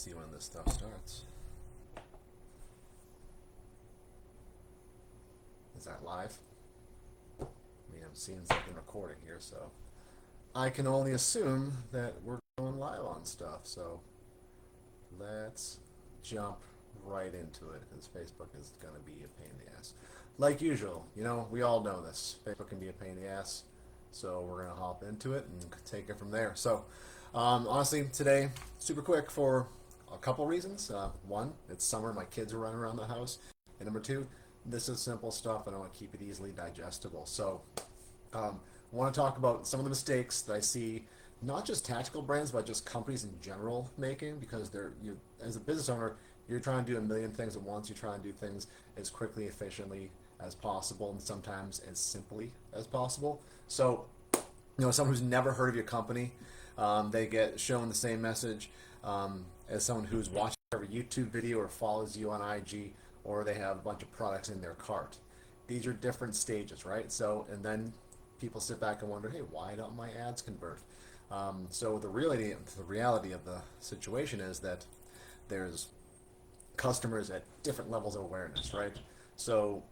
see when this stuff starts. Is that live? I mean, I'm seeing something recording here, so I can only assume that we're going live on stuff. So let's jump right into it because Facebook is going to be a pain in the ass. Like usual, we all know this. Facebook can be a pain in the ass. So we're going to hop into it and take it from there. So honestly, today, super quick for a couple reasons. One, it's summer. My kids are running around the house. And number two, this is simple stuff and I want to keep it easily digestible. So I want to talk about some of the mistakes that I see, not just tactical brands, but just companies in general making, because as a business owner, you're trying to do a million things at once. You're trying to do things as quickly, efficiently as possible, and sometimes as simply as possible. So, someone who's never heard of your company, they get shown the same message as someone who's watching every YouTube video or follows you on IG, or they have a bunch of products in their cart. These are different stages, right? So, and then people sit back and wonder, hey, why don't my ads convert? So the reality of the situation is that there's customers at different levels of awareness, right? So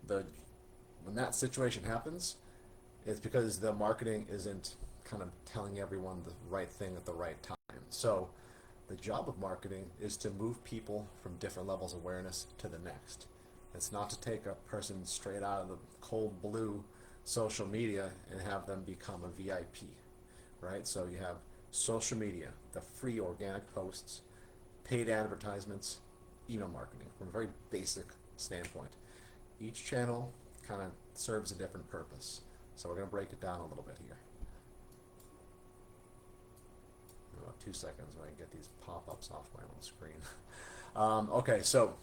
when that situation happens, it's because the marketing isn't kind of telling everyone the right thing at the right time. So the job of marketing is to move people from different levels of awareness to the next. It's not to take a person straight out of the cold blue social media and have them become a VIP, right? So you have social media, the free organic posts, paid advertisements, email marketing from a very basic standpoint. Each channel kind of serves a different purpose. So we're going to break it down a little bit here. About 2 seconds when I get these pop-ups off my own screen. Okay, so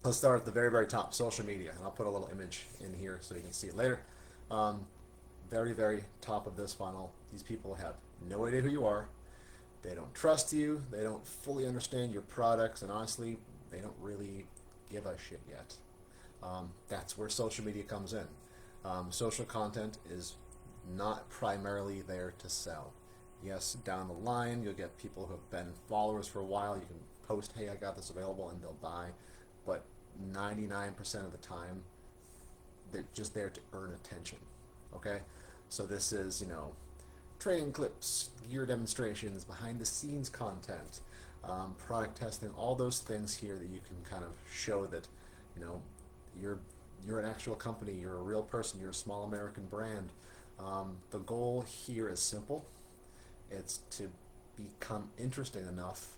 let's start at the very, very top, social media. And I'll put a little image in here so you can see it later. Very, very top of this funnel, these people have no idea who you are. They don't trust you. They don't fully understand your products. And honestly, they don't really give a shit yet. That's where social media comes in. Social content is not primarily there to sell. Yes, down the line, you'll get people who have been followers for a while. You can post, hey, I got this available, and they'll buy. But 99% of the time, they're just there to earn attention. Okay? So this is, training clips, gear demonstrations, behind the scenes content, product testing, all those things here that you can kind of show that, you're an actual company, you're a real person, you're a small American brand. The goal here is simple. It's to become interesting enough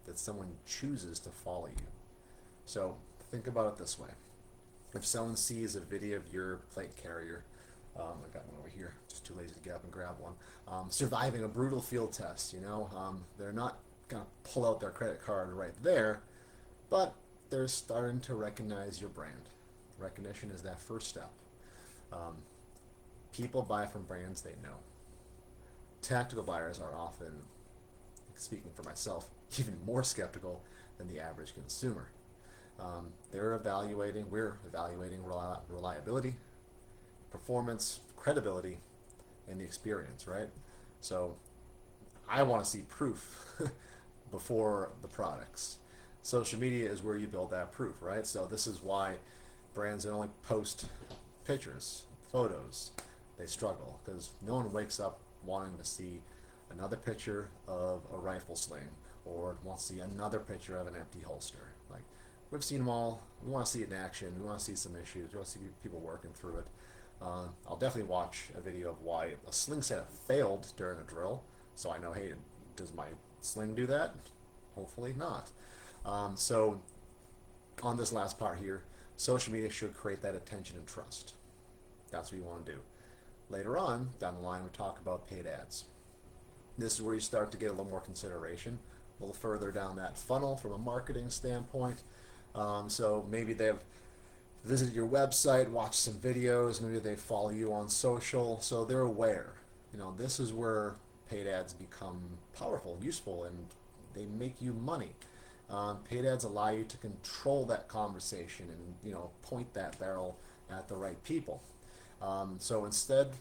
that someone chooses to follow you. So think about it this way. If someone sees a video of your plate carrier, I got one over here, just too lazy to get up and grab one, surviving a brutal field test, they're not going to pull out their credit card right there, but they're starting to recognize your brand. Recognition is that first step. People buy from brands they know. Tactical buyers are often, speaking for myself, even more skeptical than the average consumer. We're evaluating reliability, performance, credibility, and the experience, right? So I want to see proof before the products. Social media is where you build that proof, right? So this is why brands that only post pictures, photos, they struggle because no one wakes up wanting to see another picture of a rifle sling or wants to see another picture of an empty holster. Like, we've seen them all. We want to see it in action. We want to see some issues. We want to see people working through it. I'll definitely watch a video of why a sling set failed during a drill, so I know, hey, does my sling do that? Hopefully not. So on this last part here, social media should create that attention and trust. That's what you want to do. Later on, down the line, we talk about paid ads. This is where you start to get a little more consideration, a little further down that funnel from a marketing standpoint. So maybe they've visited your website, watched some videos, maybe they follow you on social, so they're aware. This is where paid ads become powerful, useful, and they make you money. Paid ads allow you to control that conversation and point that barrel at the right people. So instead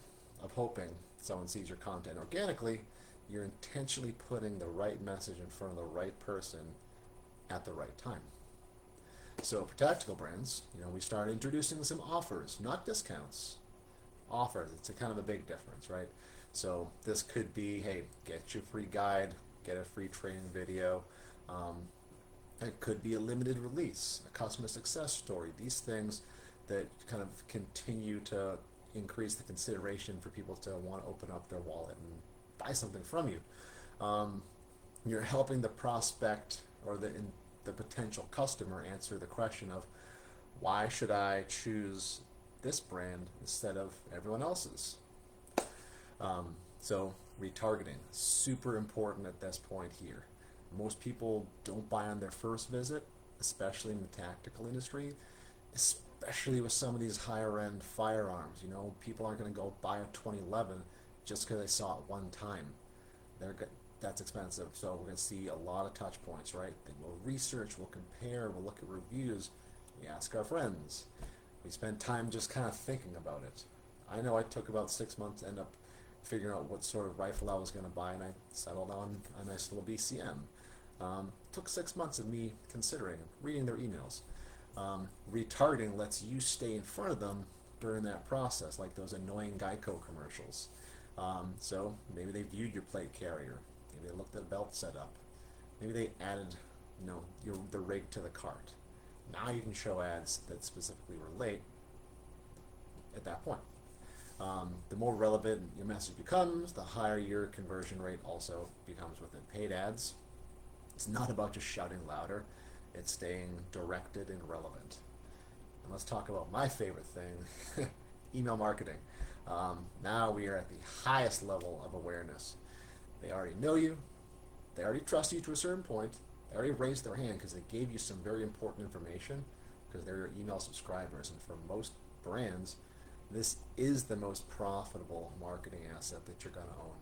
of hoping someone sees your content organically, you're intentionally putting the right message in front of the right person at the right time. So for tactical brands, we started introducing some offers, not discounts. Offers. It's a kind of a big difference, right? So this could be, hey, get your free guide, get a free training video. Um, it could be a limited release, a customer success story. These things that kind of continue to increase the consideration for people to want to open up their wallet and buy something from you. Um, you're helping the prospect or the potential customer answer the question of, why should I choose this brand instead of everyone else's? So retargeting, super important at this point here. Most people don't buy on their first visit, especially in the tactical industry, especially with some of these higher end firearms. People aren't going to go buy a 2011 just because they saw it one time. They're that's expensive. So we're going to see a lot of touch points, right? We'll research, we'll compare, we'll look at reviews, we ask our friends. We spend time just kind of thinking about it. I know I took about 6 months to end up figuring out what sort of rifle I was going to buy, and I settled on a nice little BCM. Took 6 months of me considering, reading their emails. Retargeting lets you stay in front of them during that process, like those annoying Geico commercials. So maybe they viewed your plate carrier. Maybe they looked at a belt setup. Maybe they added, the rig to the cart. Now you can show ads that specifically relate at that point. The more relevant your message becomes, the higher your conversion rate also becomes with it. Paid ads, it's not about just shouting louder, it's staying directed and relevant. And let's talk about my favorite thing, email marketing. Now we are at the highest level of awareness. They already know you, they already trust you to a certain point, they already raised their hand because they gave you some very important information because they're your email subscribers. And for most brands, this is the most profitable marketing asset that you're going to own,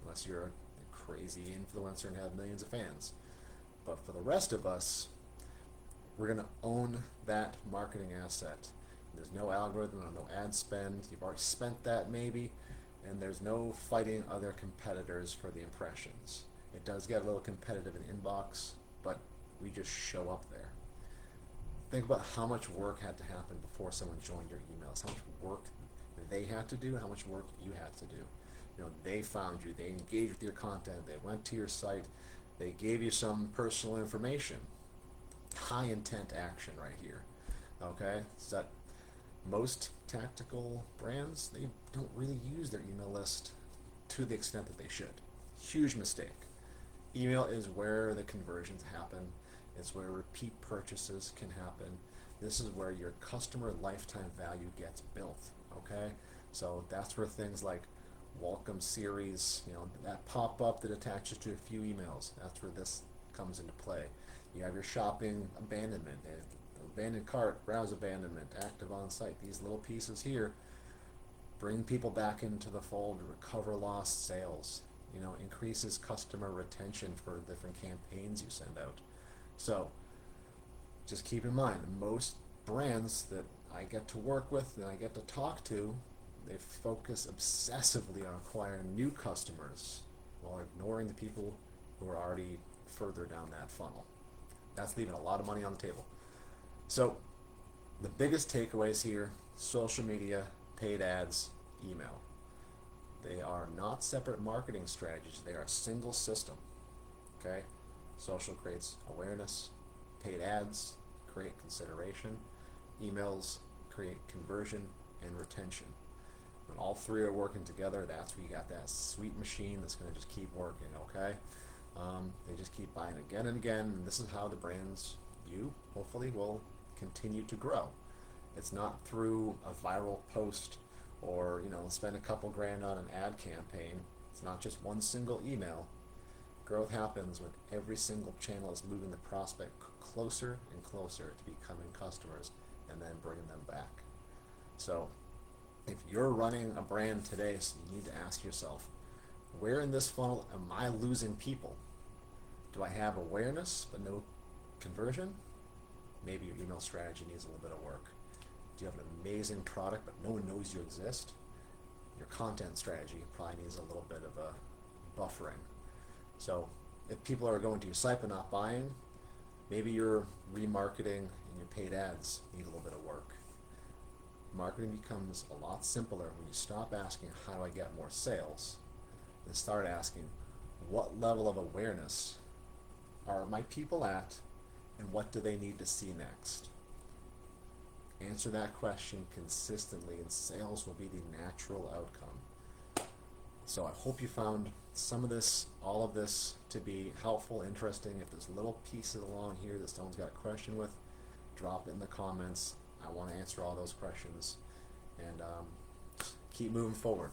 unless you're a crazy influencer and have millions of fans. But for the rest of us, we're going to own that marketing asset. There's no algorithm, no ad spend. You've already spent that maybe, and there's no fighting other competitors for the impressions. It does get a little competitive in inbox, but we just show up there. Think about how much work had to happen before someone joined your emails, how much work they had to do, how much work you had to do. They found you, they engaged with your content, they went to your site, they gave you some personal information. High intent action right here. Okay? So that most tactical brands, they don't really use their email list to the extent that they should. Huge mistake. Email is where the conversions happen. It's where repeat purchases can happen. This is where your customer lifetime value gets built, okay? So that's where things like welcome series, that pop-up that attaches to a few emails, that's where this comes into play. You have your shopping abandonment, abandoned cart, browse abandonment, active on site. These little pieces here bring people back into the fold, recover lost sales, increases customer retention for different campaigns you send out. So just keep in mind, most brands that I get to work with and I get to talk to, they focus obsessively on acquiring new customers while ignoring the people who are already further down that funnel. That's leaving a lot of money on the table. So the biggest takeaways here: social media, paid ads, email. They are not separate marketing strategies. They are a single system. Okay? Social creates awareness. Paid ads create consideration. Emails create conversion and retention. When all three are working together, that's where you got that sweet machine that's going to just keep working, okay? They just keep buying again and again, and this is how the brands you hopefully will continue to grow. It's not through a viral post or spend a couple grand on an ad campaign. It's not just one single email. Growth happens when every single channel is moving the prospect closer and closer to becoming customers and then bringing them back. So if you're running a brand today, so you need to ask yourself, where in this funnel am I losing people? Do I have awareness but no conversion? Maybe your email strategy needs a little bit of work. Do you have an amazing product but no one knows you exist? Your content strategy probably needs a little bit of a buffering. So if people are going to your site but not buying, maybe your remarketing and your paid ads need a little bit of work. Marketing becomes a lot simpler when you stop asking, how do I get more sales? And start asking, what level of awareness are my people at, and what do they need to see next? Answer that question consistently, and sales will be the natural outcome. So I hope you found some of this, all of this, to be helpful, interesting. If there's little pieces along here that someone's got a question with, drop it in the comments. I want to answer all those questions, and keep moving forward.